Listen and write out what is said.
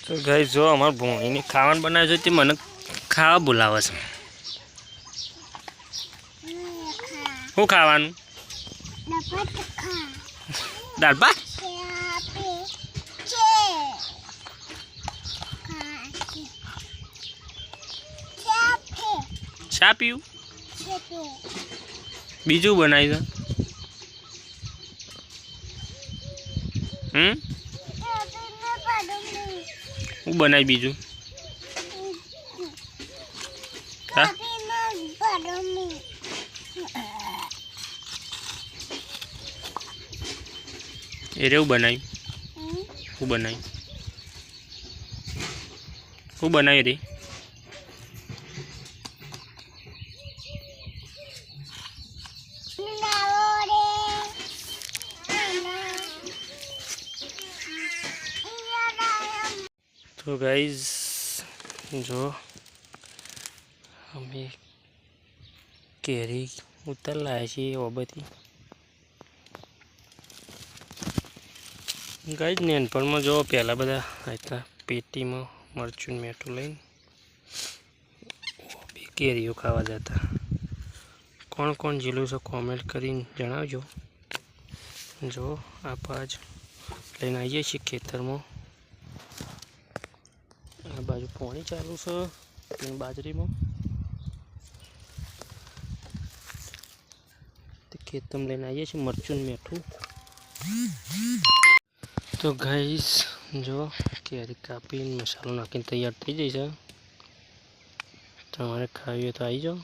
તો ગાઈસ જો અમાર ભોણીને ખાવાનું બનાવે છે તે મને ખાવા બોલાવે છે। શું ખાવાનું? દાળ ભાત। ચા પીવું? બીજું બનાવી દો। હું બનાવી બીજું? હા એ રેવું બનાવ્યું? હું બનાવ્યું? હું બનાવી રે? तो गाइज जो हमें केरी उतर लाए छे बाबती गाइज नेनपण में जो पहला बधा आता पेटी में मरचूं मेठू लई केरीओ खावा जाता। कौन कौन जिलू से कॉमेंट करी जणावजो। जो आप आज लईने आवीए छीए खेतर में। आ बाजू पानी चालू है बाजरी में खेत में लैने आइए मरचूं मेठू। तो गाइस जो केरी कापी मसालो नाखी तैयार थी जाए। तमारे खावी तो आई जाओ।